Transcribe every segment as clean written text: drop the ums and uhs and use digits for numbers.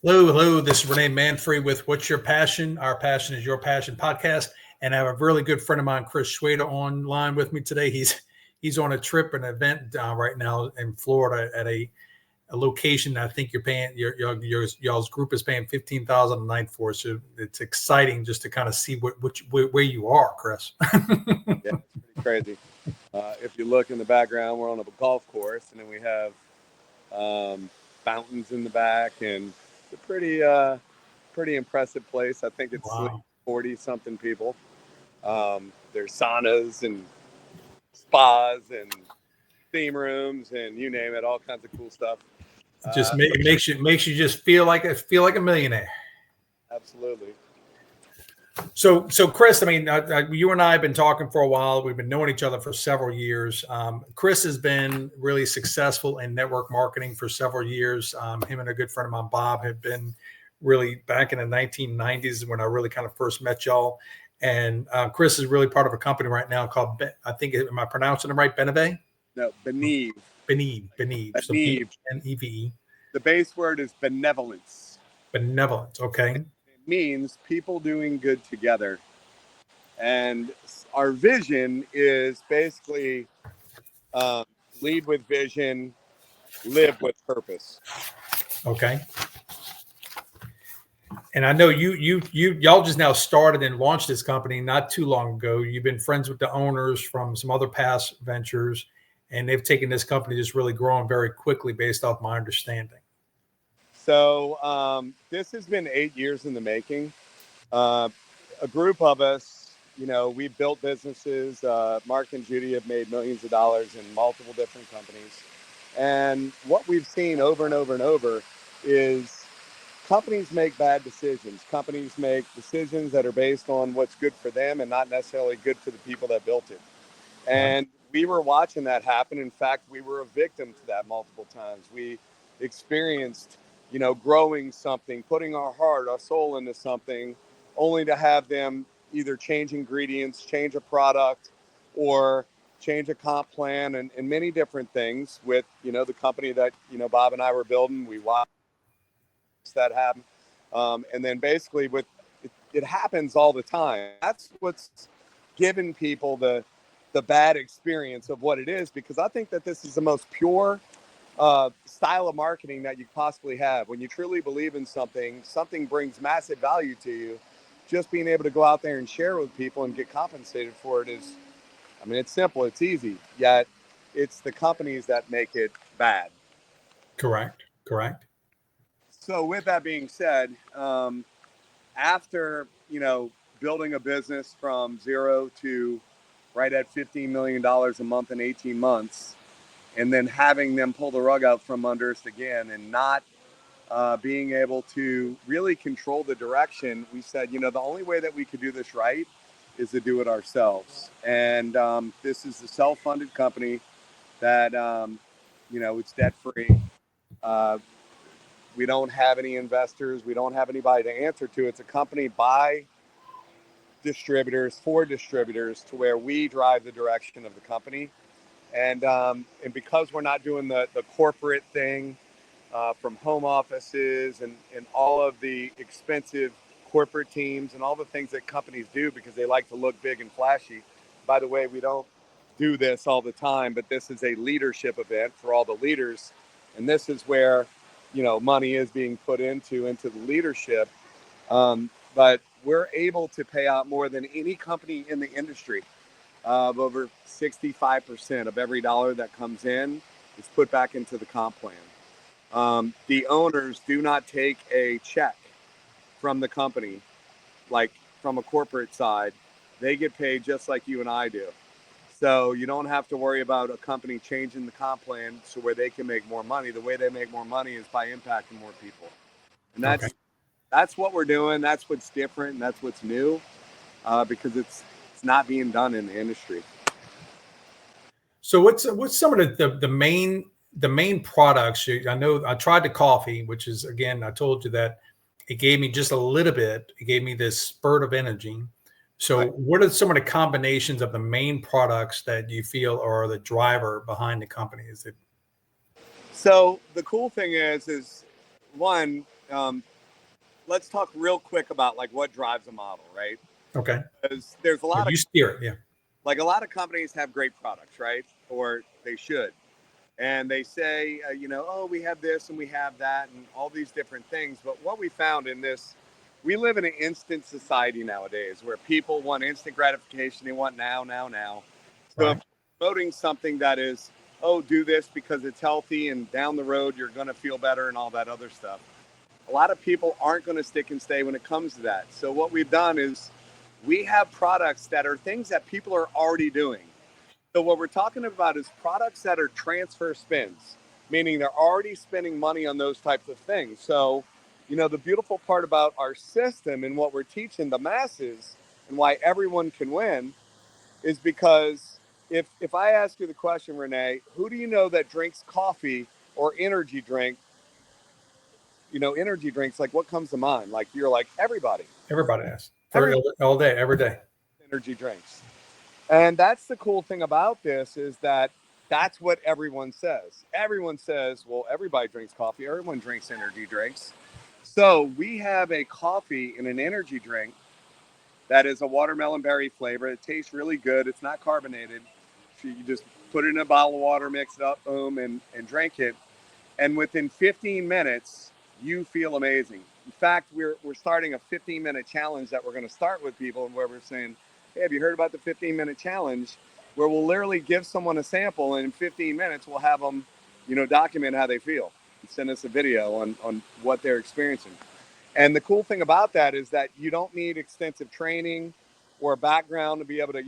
Hello. This is Rene Manfre with What's Your Passion? Our Passion is Your Passion podcast. And I have a really good friend of mine, Chris Scweda, online with me today. He's on a trip, an event right now in Florida at a location that I think you're paying y'all's group is paying $15,000 a night for. So it's exciting just to kind of see where you are, Chris. Yeah, it's pretty crazy. If you look in the background, we're on a golf course, and then we have fountains in the back, and it's a pretty impressive place. I think it's like Wow. 40 something people. There's saunas and spas and theme rooms and you name it, all kinds of cool stuff. Just Uh, makes you just feel like a millionaire. Absolutely. So Chris, I mean, you and I have been talking for a while. We've been knowing each other for several years. Chris has been really successful in network marketing for several years. Him and a good friend of mine, Bob, have been really back in the 1990s when I really kind of first met y'all. And Chris is really part of a company right now called, I think, am I pronouncing it right? Beneve? No, Beneve. Beneve. So Beneve. Beneve. The base word is benevolence. Benevolence. Okay. It means people doing good together. And our vision is basically um, lead with vision, live with purpose. Okay. And I know y'all just now started and launched this company not too long ago. You've been friends with the owners from some other past ventures, and they've taken this company just really growing very quickly based off my understanding. So this has been 8 years in the making. Uh, a group of us, we've built businesses. Mark and Judy have made millions of dollars in multiple different companies. And what we've seen over and over and over is companies make bad decisions. Companies make decisions that are based on what's good for them and not necessarily good for the people that built it. Right. And we were watching that happen. In fact, we were a victim to that multiple times. We experienced, growing something, putting our heart, our soul into something, only to have them either change ingredients, change a product, or change a comp plan and many different things with, the company that, Bob and I were building. We watched that happen. And then basically it happens all the time. That's what's given people the bad experience of what it is, because I think that this is the most pure style of marketing that you possibly have. When you truly believe in something, something brings massive value to you. Just being able to go out there and share with people and get compensated for it is, it's simple, it's easy, yet it's the companies that make it bad. Correct. Correct. So with that being said, after, building a business from zero to right at $15 million a month in 18 months, and then having them pull the rug out from under us again and not being able to really control the direction, we said, the only way that we could do this right is to do it ourselves. And this is a self-funded company that, it's debt-free. Uh, we don't have any investors. We don't have anybody to answer to. It's a company by distributors for distributors, to where we drive the direction of the company. And because we're not doing the corporate thing from home offices and all of the expensive corporate teams and all the things that companies do because they like to look big and flashy. By the way, we don't do this all the time, but this is a leadership event for all the leaders. And this is where, money is being put into the leadership. But we're able to pay out more than any company in the industry. Over 65% of every dollar that comes in is put back into the comp plan. The owners do not take a check from the company, like from a corporate side. They get paid just like you and I do. So you don't have to worry about a company changing the comp plan so where they can make more money. The way they make more money is by impacting more people. And Okay. that's what we're doing. That's what's different. And that's what's new, because it's not being done in the industry. So what's some of the main products? I know I tried the coffee, which is, again, I told you that it gave me just a little bit. It gave me this spurt of energy. So Right. what are some of the combinations of the main products that you feel are the driver behind the company? Is it So the cool thing is one, um, let's talk real quick about like what drives a model, right? Okay. Because there's a Well, lot of you steer it. Yeah. like a lot of companies have great products, right? Or they should. And they say, oh, we have this and we have that and all these different things. But what we found in this, we live in an instant society nowadays where people want instant gratification. They want now, now, now. So if Right. you're promoting something that is, oh, do this because it's healthy and down the road you're going to feel better and all that other stuff, a lot of people aren't going to stick and stay when it comes to that. So what we've done is we have products that are things that people are already doing. So what we're talking about is products that are transfer spins, meaning they're already spending money on those types of things. So, the beautiful part about our system and what we're teaching the masses and why everyone can win is because if I ask you the question, Renee, who do you know that drinks coffee or energy drinks, like what comes to mind? Like you're like everybody, Everybody has for everybody all day, every day. energy drinks. And that's the cool thing about this is that that's what everyone says. Everyone says, well, everybody drinks coffee. Everyone drinks energy drinks. So we have a coffee and an energy drink that is a watermelon berry flavor. It tastes really good. It's not carbonated. So you just put it in a bottle of water, mix it up, boom, and drink it. And within 15 minutes, you feel amazing. In fact, we're starting a 15-minute challenge that we're going to start with people where we're saying, hey, have you heard about the 15-minute challenge? Where we'll literally give someone a sample and in 15 minutes, we'll have them, document how they feel and send us a video on what they're experiencing. And the cool thing about that is that you don't need extensive training or a background to be able to,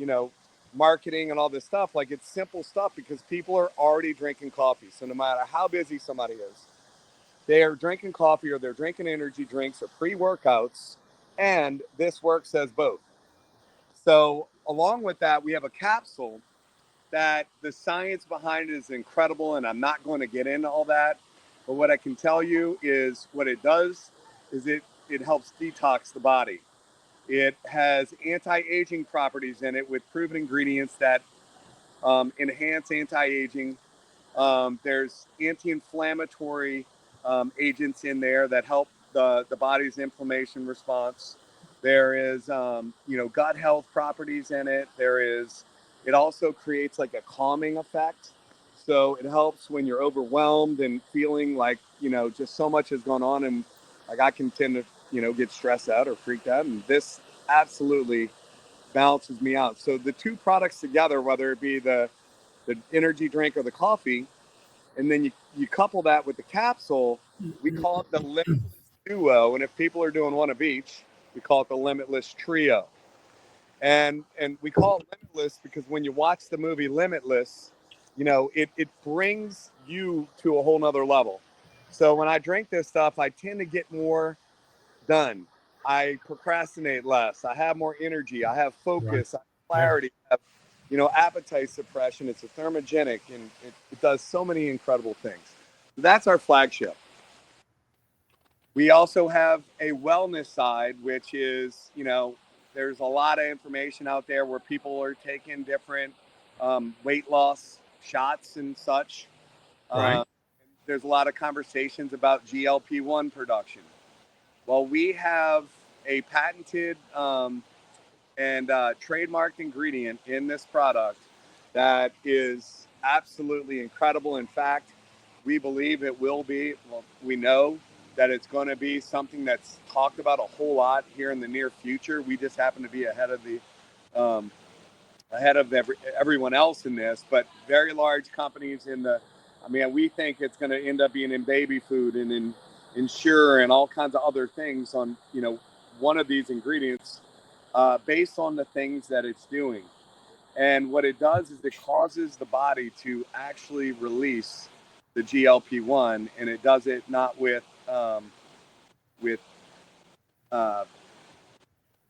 marketing and all this stuff. Like it's simple stuff because people are already drinking coffee. So no matter how busy somebody is, they are drinking coffee or they're drinking energy drinks or pre-workouts. And this works as both. So along with that, we have a capsule that the science behind it is incredible. And I'm not going to get into all that. But what I can tell you is what it does is it helps detox the body. It has anti-aging properties in it with proven ingredients that enhance anti-aging. There's anti-inflammatory agents in there that help the body's inflammation response. There is, gut health properties in it. It also creates like a calming effect. So it helps when you're overwhelmed and feeling like, just so much has gone on. And like I can tend to, get stressed out or freaked out. And this absolutely balances me out. So the two products together, whether it be the energy drink or the coffee, and then you couple that with the capsule, we call it the Limitless Duo. And if people are doing one of each, we call it the Limitless Trio. And we call it Limitless because when you watch the movie Limitless, it brings you to a whole nother level. So when I drink this stuff, I tend to get more done. I procrastinate less. I have more energy. I have Right. focus. I have Yeah. clarity. I have, appetite suppression. It's a thermogenic, and it does so many incredible things. That's our flagship. We also have a wellness side, which is, there's a lot of information out there where people are taking different weight loss shots and such. Right. Uh, there's a lot of conversations about GLP-1 production. Well, we have a patented and trademarked ingredient in this product that is absolutely incredible. In fact, we believe it will be, well, we know that it's going to be something that's talked about a whole lot here in the near future. We just happen to be um, ahead of everyone else in this, but very large companies we think it's going to end up being in baby food and in Ensure and all kinds of other things on, one of these ingredients based on the things that it's doing. And what it does is it causes the body to actually release the GLP-1, and it does it not with uh,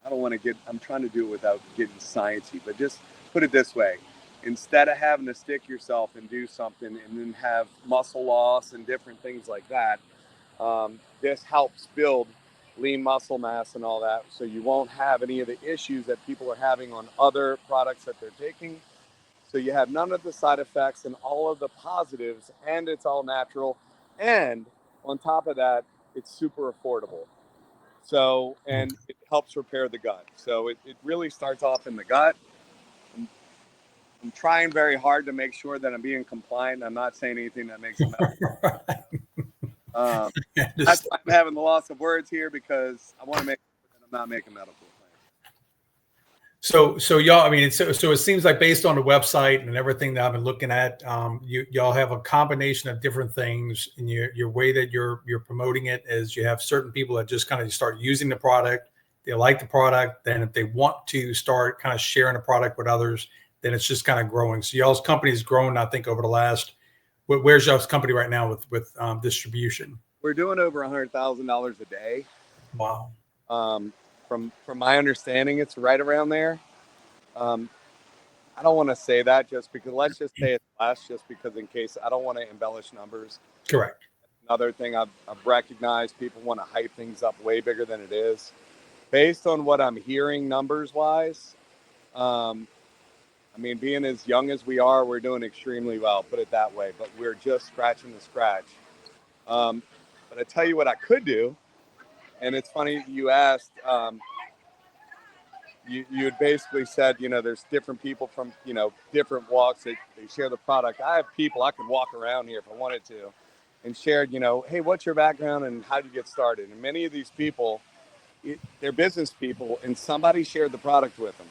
I don't want to get, I'm trying to do it without getting sciencey, but just put it this way. Instead of having to stick yourself and do something and then have muscle loss and different things like that, this helps build lean muscle mass and all that. So you won't have any of the issues that people are having on other products that they're taking. So you have none of the side effects and all of the positives, and it's all natural. And on top of that, it's super affordable. So, and it helps repair the gut. So it really starts off in the gut. I'm trying very hard to make sure that I'm being compliant. I'm not saying anything that makes them. That's why I'm having the loss of words here, because I want to make sure that I'm not making medical claims. So y'all, I mean, so it seems like based on the website and everything that I've been looking at, y'all have a combination of different things, and your way that you're promoting it is you have certain people that just kind of start using the product, they like the product, then if they want to start kind of sharing the product with others, then it's just kind of growing. So y'all's company's grown, I think, over the last. Where's y'all's company right now with distribution? We're doing over $100,000 a day. Wow. From my understanding, it's right around there. I don't want to say that just because, let's just say it's less, just because in case, I don't want to embellish numbers. Correct. Another thing I've recognized, people want to hype things up way bigger than it is. Based on what I'm hearing numbers wise, I mean, being as young as we are, we're doing extremely well, put it that way, but we're just scratching the scratch. But I tell you what I could do, and it's funny you asked, you had basically said, there's different people from, different walks that they share the product. I have people I could walk around here if I wanted to and shared, hey, what's your background and how did you get started? And many of these people, they're business people, and somebody shared the product with them.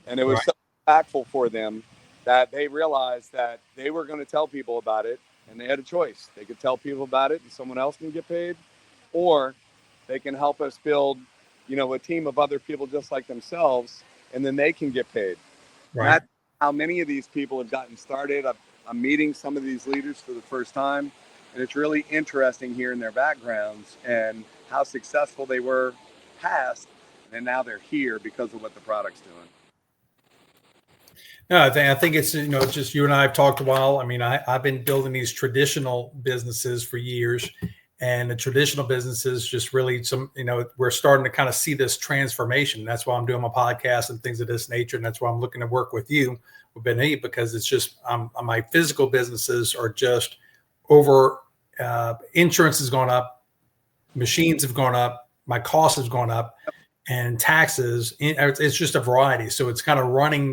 And it was Right. so impactful for them that they realized that they were going to tell people about it, and they had a choice. They could tell people about it and someone else can get paid, or they can help us build, a team of other people just like themselves, and then they can get paid. And Right. that's how many of these people have gotten started. I'm meeting some of these leaders for the first time, and it's really interesting hearing their backgrounds and how successful they were past, and now they're here because of what the product's doing. No, I think it's it's just you and I have talked a while. I mean, I've been building these traditional businesses for years, and the traditional businesses just really we're starting to kind of see this transformation. That's why I'm doing my podcast and things of this nature, and that's why I'm looking to work with you with Beneve, because it's just my physical businesses are just over. Insurance has gone up, machines have gone up, my costs have gone up, and taxes. It's just a variety. So it's kind of running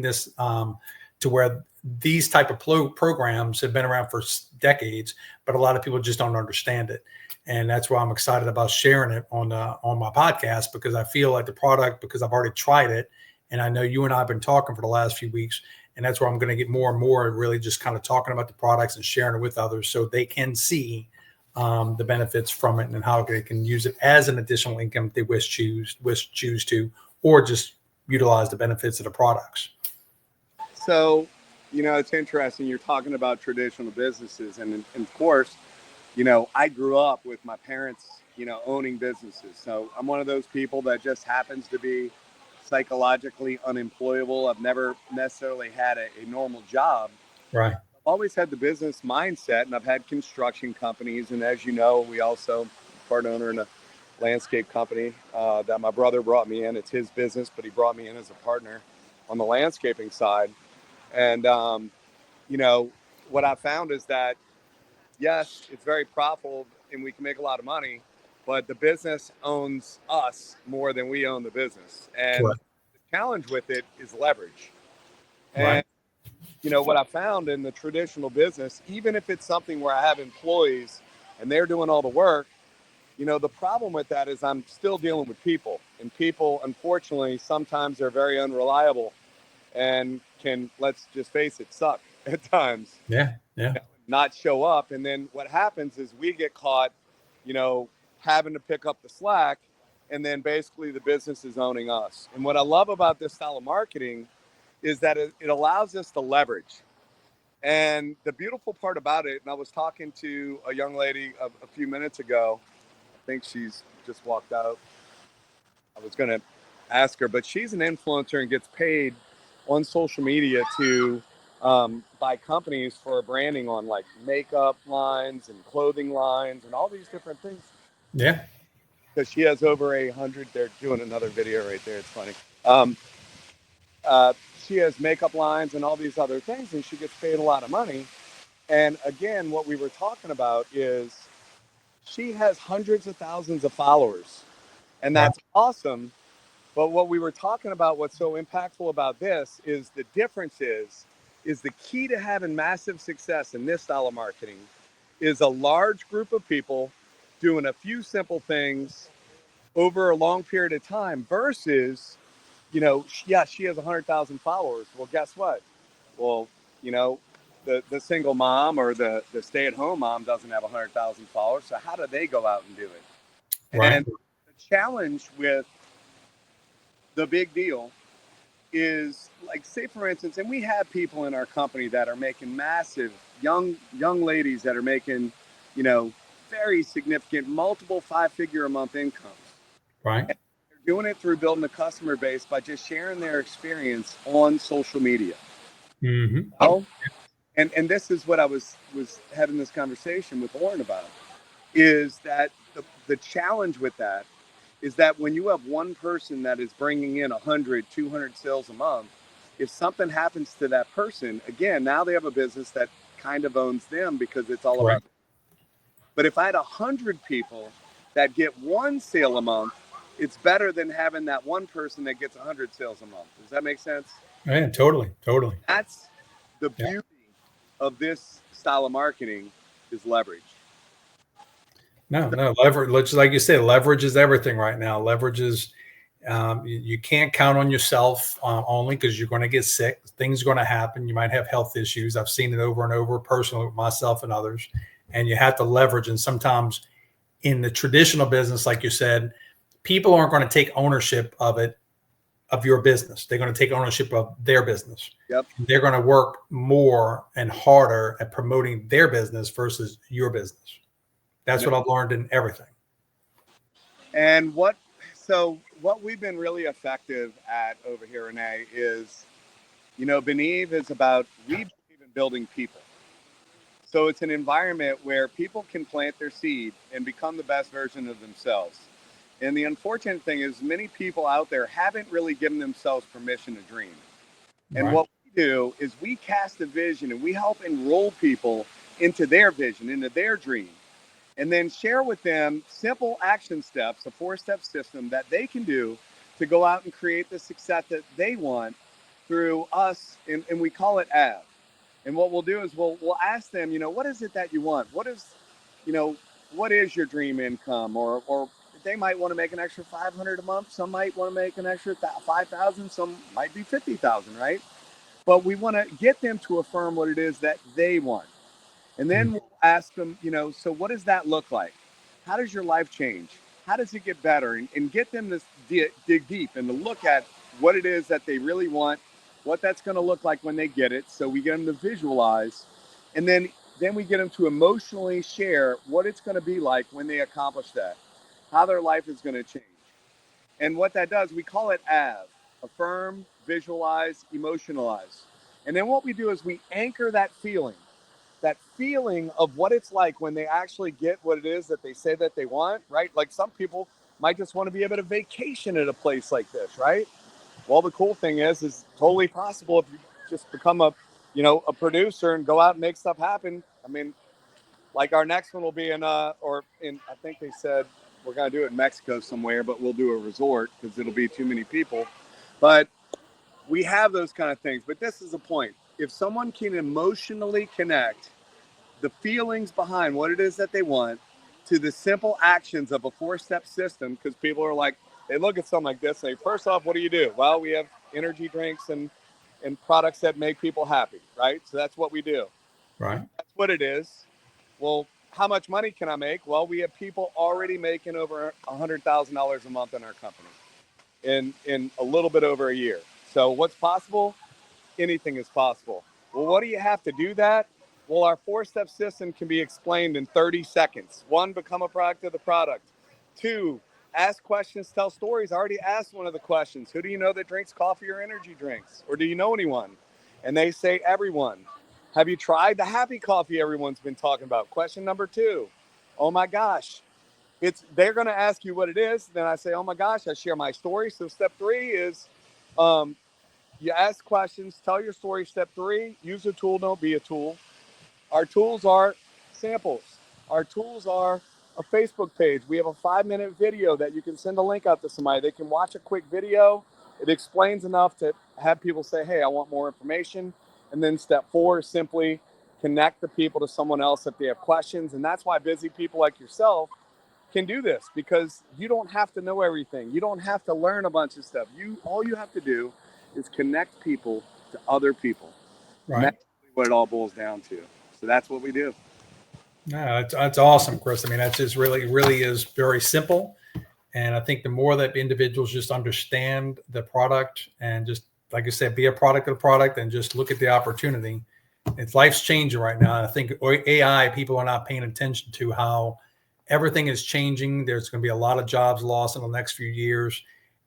this to where these type of programs have been around for decades, but a lot of people just don't understand it. And that's why I'm excited about sharing it on my podcast, because I feel like the product, because I've already tried it, and I know you and I have been talking for the last few weeks, and that's where I'm going to get more and more really just kind of talking about the products and sharing it with others so they can see the benefits from it and how they can use it as an additional income if they choose to, or just utilize the benefits of the products. So, it's interesting. You're talking about traditional businesses, and of course, I grew up with my parents, owning businesses. So I'm one of those people that just happens to be psychologically unemployable. I've never necessarily had a normal job. Right. I've always had the business mindset, and I've had construction companies. And as you know, we also part owner in a landscape company that my brother brought me in. It's his business, but he brought me in as a partner on the landscaping side. And, what I found is that, yes, it's very profitable and we can make a lot of money, but the business owns us more than we own the business. And Correct. the challenge with it is leverage. Right. And what I found in the traditional business, even if it's something where I have employees and they're doing all the work, the problem with that is I'm still dealing with people, and people, unfortunately, sometimes they're very unreliable and can, let's just face it, suck at times. Yeah. Yeah. Not show up. And then what happens is we get caught, having to pick up the slack, and then basically the business is owning us. And what I love about this style of marketing is that it allows us to leverage. And the beautiful part about it, and I was talking to a young lady a few minutes ago, I think she's just walked out. I was going to ask her, but she's an influencer and gets paid on social media to buy companies for branding on like makeup lines and clothing lines and all these different things. Yeah. Because she has over 100. They're doing another video right there. It's funny. Um, she has makeup lines and all these other things, and she gets paid a lot of money. And again, what we were talking about is she has hundreds of thousands of followers, and Right. that's awesome. But what we were talking about, what's so impactful about this is the difference is the key to having massive success in this style of marketing is a large group of people doing a few simple things over a long period of time versus, yeah, she has 100,000 followers. Well, guess what? Well, you know, the single mom or the stay-at-home mom doesn't have 100,000 followers. So how do they go out and do it? Right. And the challenge with the big deal is, like, say for instance, and we have people in our company that are making massive young ladies that are making, you know, very significant multiple 5-figure a month incomes. Right. And they're doing it through building a customer base by just sharing their experience on social media. Mm-hmm. Oh, and this is what I was having this conversation with Lauren about, is that the challenge with that is that when you have one person that is bringing in 100, 200 sales a month, if something happens to that person, again, now they have a business that kind of owns them because it's all Right. about. But if I had 100 people that get one sale a month, it's better than having that one person that gets 100 sales a month. Does that make sense? Yeah, totally. Totally. That's the Yeah. beauty of this style of marketing, is leverage. No, leverage, like you say, leverage is everything right now. Leverage is, you can't count on yourself only because you're going to get sick. Things are going to happen. You might have health issues. I've seen it over and over personally with myself and others. And you have to leverage. And sometimes in the traditional business, like you said, people aren't going to take ownership of it, of your business. They're going to take ownership of their business. Yep. They're going to work more and harder at promoting their business versus your business. That's what I've learned in everything. And what we've been really effective at over here, Rene, is, Beneve is about, we believe in building people. So it's an environment where people can plant their seed and become the best version of themselves. And the unfortunate thing is many people out there haven't really given themselves permission to dream. And Right. what we do is we cast a vision and we help enroll people into their vision, into their dream, and then share with them simple action steps, a 4-step system that they can do to go out and create the success that they want through us. And we call it AV. And what we'll do is we'll ask them, what is it that you want? You know, what is your dream income? Or they might want to make an extra 500 a month. Some might want to make an extra 5,000. Some might be 50,000, right? But we want to get them to affirm what it is that they want. And then we'll ask them, so what does that look like? How does your life change? How does it get better? And get them to dig deep and to look at what it is that they really want, what that's going to look like when they get it. So we get them to visualize. And then we get them to emotionally share what it's going to be like when they accomplish that, how their life is going to change. And what that does, we call it AV, affirm, visualize, emotionalize. And then what we do is we anchor that feeling of what it's like when they actually get what it is that they say that they want, right? Like some people might just want to be able to vacation at a place like this, right? Well, the cool thing is totally possible if you just become a producer and go out and make stuff happen. I mean, like our next one will be I think they said we're going to do it in Mexico somewhere, but we'll do a resort because it'll be too many people. But we have those kind of things. But this is the point. If someone can emotionally connect the feelings behind what it is that they want to the simple actions of a 4-step system, because people are like, they look at something like this and say, first off, what do? Well, we have energy drinks and products that make people happy, right? So that's what we do. Right. That's what it is. Well, how much money can I make? Well, we have people already making over $100,000 a month in our company in a little bit over a year. So what's possible? Anything is possible. Well, what do you have to do that? Well, our 4-step system can be explained in 30 seconds. 1, become a product of the product. 2, ask questions, tell stories. I already asked one of the questions. Who do you know that drinks coffee or energy drinks? Or do you know anyone? And they say everyone. Have you tried the happy coffee everyone's been talking about? Question number 2. Oh my gosh. They're going to ask you what it is. Then I say, oh my gosh, I share my story. So step 3 is you ask questions, tell your story. Step 3, use a tool, don't be a tool. Our tools are samples. Our tools are a Facebook page. We have a 5-minute video that you can send a link out to somebody. They can watch a quick video. It explains enough to have people say, hey, I want more information. And then step 4 is simply connect the people to someone else if they have questions. And that's why busy people like yourself can do this, because you don't have to know everything. You don't have to learn a bunch of stuff. All you have to do is connect people to other people. Right. And that's what it all boils down to. So that's what we do. No, that's awesome, Chris. I mean, that's just really is very simple. And I think the more that individuals just understand the product and just, like I said, be a product of the product and just look at the opportunity. It's life's changing right now. And I think AI, people are not paying attention to how everything is changing. There's going to be a lot of jobs lost in the next few years.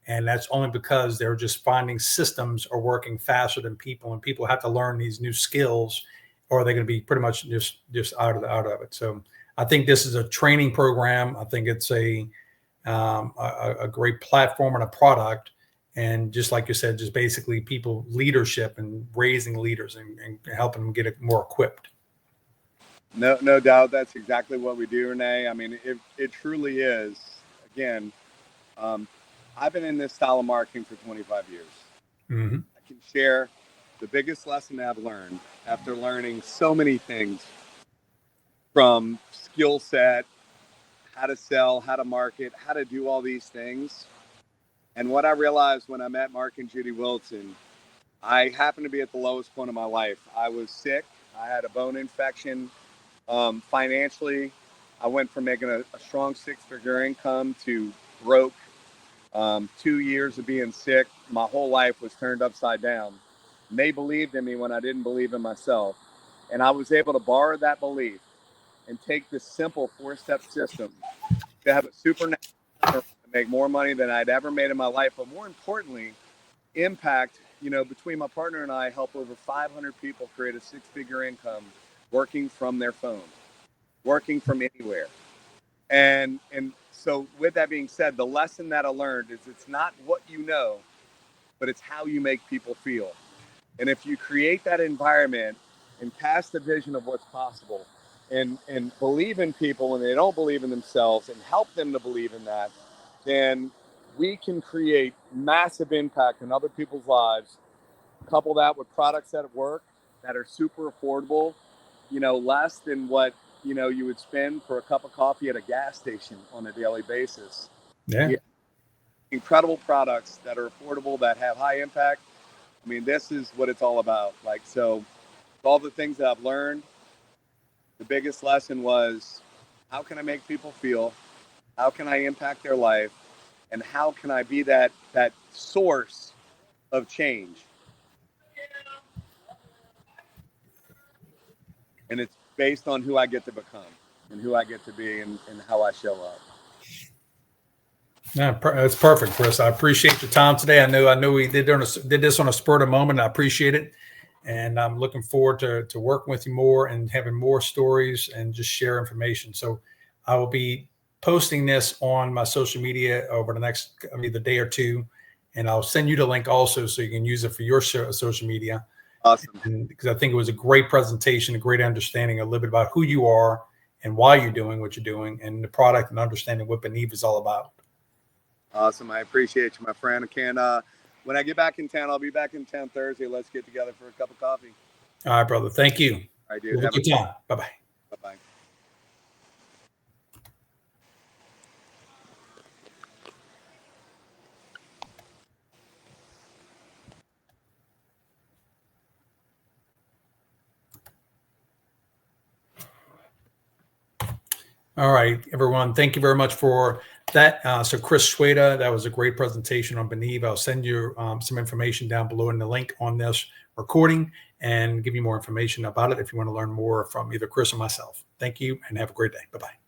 And that's only because they're just finding systems are working faster than people, and people have to learn these new skills, or they're going to be pretty much just out of it. So I think this is a training program. I think it's a great platform and a product. And just like you said, just basically people leadership and raising leaders and helping them get more equipped. No doubt. That's exactly what we do, Rene. I mean, it truly is. Again, I've been in this style of marketing for 25 years. Mm-hmm. I can share the biggest lesson I've learned after learning so many things, from skill set, how to sell, how to market, how to do all these things. And what I realized when I met Mark and Judy Wilson, I happened to be at the lowest point of my life. I was sick. I had a bone infection. Financially, I went from making a strong 6-figure income to broke. 2 years of being sick. My whole life was turned upside down. And they believed in me when I didn't believe in myself. And I was able to borrow that belief and take this simple 4-step system to have a supernatural to make more money than I'd ever made in my life. But more importantly, impact, between my partner and I, help over 500 people create a 6-figure income working from their phone, working from anywhere. And so with that being said, the lesson that I learned is it's not what you know, but it's how you make people feel. And if you create that environment and cast the vision of what's possible and believe in people when they don't believe in themselves and help them to believe in that, then we can create massive impact in other people's lives. Couple that with products that work, that are super affordable, less than what you would spend for a cup of coffee at a gas station on a daily basis. Yeah. Incredible products that are affordable, that have high impact. I mean, this is what it's all about. So all the things that I've learned, the biggest lesson was, how can I make people feel? How can I impact their life? And how can I be that source of change? And it's based on who I get to become and who I get to be and how I show up. Yeah, that's perfect, Chris. I appreciate your time today. I know we did this on a spur of the moment. I appreciate it. And I'm looking forward to working with you more and having more stories and just share information. So I will be posting this on my social media over the next either day or two. And I'll send you the link also so you can use it for your social media. Awesome. Because I think it was a great presentation, a great understanding a little bit about who you are and why you're doing what you're doing, and the product, and understanding what Beneve is all about. Awesome. I appreciate you, my friend. When I get back in town, I'll be back in town Thursday. Let's get together for a cup of coffee. All right, brother. Thank you. All right, dude. Have a good time. Bye-bye. Bye-bye. All right, everyone. Thank you very much for that. So Chris Scweda, that was a great presentation on Beneve. I'll send you some information down below in the link on this recording and give you more information about it if you want to learn more from either Chris or myself. Thank you and have a great day. Bye-bye.